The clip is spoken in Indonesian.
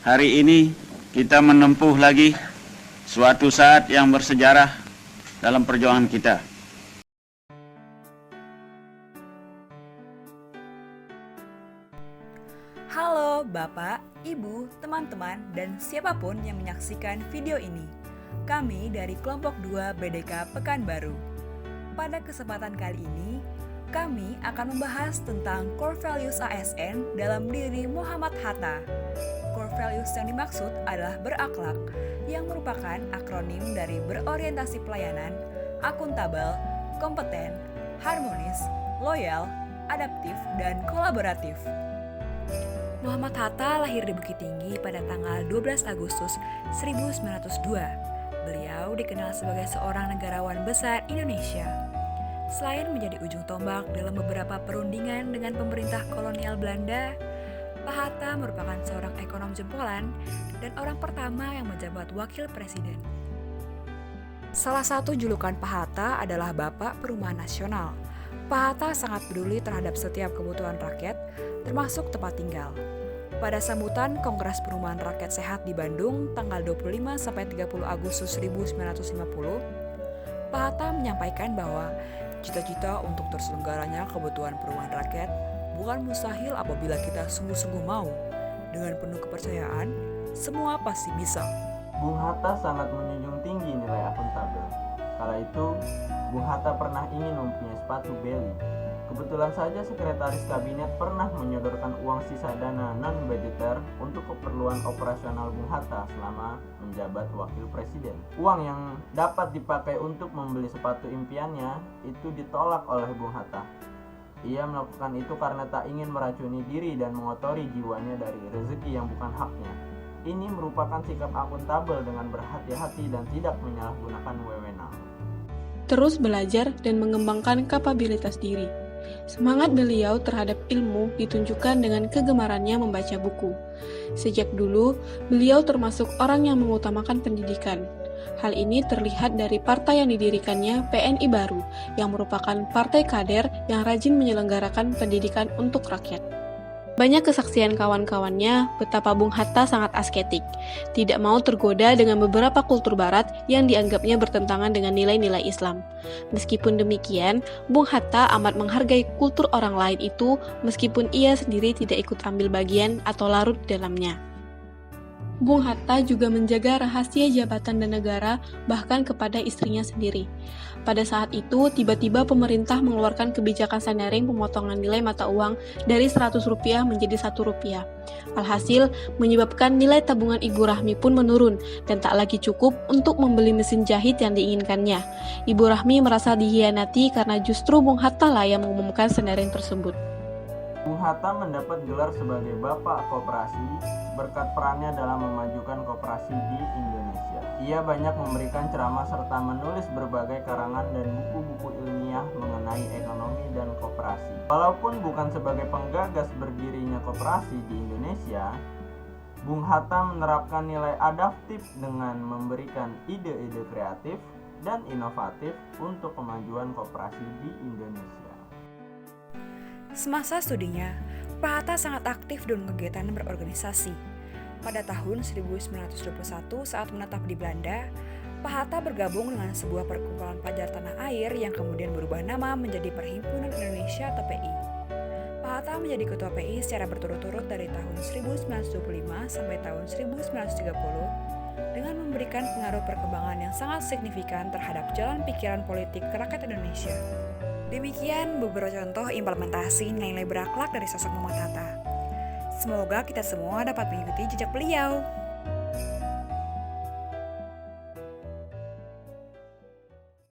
Hari ini kita menempuh lagi suatu saat yang bersejarah dalam perjuangan kita. Halo Bapak, Ibu, teman-teman, dan siapapun yang menyaksikan video ini. Kami dari kelompok 2 BDK Pekanbaru. Pada kesempatan kali ini, kami akan membahas tentang core values ASN dalam diri Muhammad Hatta. Core values yang dimaksud adalah berakhlak, yang merupakan akronim dari berorientasi pelayanan, akuntabel, kompeten, harmonis, loyal, adaptif, dan kolaboratif. Muhammad Hatta lahir di Bukit Tinggi pada tanggal 12 Agustus 1902. Beliau dikenal sebagai seorang negarawan besar Indonesia. Selain menjadi ujung tombak dalam beberapa perundingan dengan pemerintah kolonial Belanda, Pak Hatta merupakan seorang ekonom jempolan dan orang pertama yang menjabat wakil presiden. Salah satu julukan Pak Hatta adalah Bapak Perumahan Nasional. Pak Hatta sangat peduli terhadap setiap kebutuhan rakyat, termasuk tempat tinggal. Pada sambutan Kongres Perumahan Rakyat Sehat di Bandung tanggal 25-30 Agustus 1950, Pak Hatta menyampaikan bahwa cita-cita untuk terselenggaranya kebutuhan perumahan rakyat bukan mustahil apabila kita sungguh-sungguh mau. Dengan penuh kepercayaan, semua pasti bisa. Bung Hatta sangat menjunjung tinggi nilai akuntabel. Kala itu, Bung Hatta pernah ingin mempunyai sepatu Belly. Kebetulan saja sekretaris kabinet pernah menyodorkan uang sisa dana non-budgeter untuk keperluan operasional Bung Hatta selama menjabat wakil presiden. Uang yang dapat dipakai untuk membeli sepatu impiannya itu ditolak oleh Bung Hatta. Ia melakukan itu karena tak ingin meracuni diri dan mengotori jiwanya dari rezeki yang bukan haknya. Ini merupakan sikap akuntabel dengan berhati-hati dan tidak menyalahgunakan wewenang. Terus belajar dan mengembangkan kapabilitas diri. Semangat beliau terhadap ilmu ditunjukkan dengan kegemarannya membaca buku. Sejak dulu, beliau termasuk orang yang mengutamakan pendidikan. Hal ini terlihat dari partai yang didirikannya, PNI Baru, yang merupakan partai kader yang rajin menyelenggarakan pendidikan untuk rakyat. Banyak kesaksian kawan-kawannya betapa Bung Hatta sangat asketik, tidak mau tergoda dengan beberapa kultur barat yang dianggapnya bertentangan dengan nilai-nilai Islam. Meskipun demikian, Bung Hatta amat menghargai kultur orang lain itu meskipun ia sendiri tidak ikut ambil bagian atau larut dalamnya. Bung Hatta juga menjaga rahasia jabatan dan negara bahkan kepada istrinya sendiri. Pada saat itu, tiba-tiba pemerintah mengeluarkan kebijakan sandaring pemotongan nilai mata uang dari Rp100 menjadi Rp1. Alhasil, menyebabkan nilai tabungan Ibu Rahmi pun menurun dan tak lagi cukup untuk membeli mesin jahit yang diinginkannya. Ibu Rahmi merasa dihianati karena justru Bung Hatta lah yang mengumumkan sandaring tersebut. Bung Hatta mendapat gelar sebagai Bapak Koperasi berkat perannya dalam memajukan koperasi di Indonesia. Ia banyak memberikan ceramah serta menulis berbagai karangan dan buku-buku ilmiah mengenai ekonomi dan koperasi. Walaupun bukan sebagai penggagas berdirinya koperasi di Indonesia, Bung Hatta menerapkan nilai adaptif dengan memberikan ide-ide kreatif dan inovatif untuk kemajuan koperasi di Indonesia. Semasa studinya, Pak Hatta sangat aktif dalam kegiatan berorganisasi. Pada tahun 1921 saat menetap di Belanda, Pak Hatta bergabung dengan sebuah perkumpulan pelajar tanah air yang kemudian berubah nama menjadi Perhimpunan Indonesia atau PI. Pak Hatta menjadi ketua PI secara berturut-turut dari tahun 1925 sampai tahun 1930 dengan memberikan pengaruh perkembangan yang sangat signifikan terhadap jalan pikiran politik rakyat Indonesia. Demikian beberapa contoh implementasi nilai berakhlak dari sosok Muhammad Hatta. Semoga kita semua dapat mengikuti jejak beliau.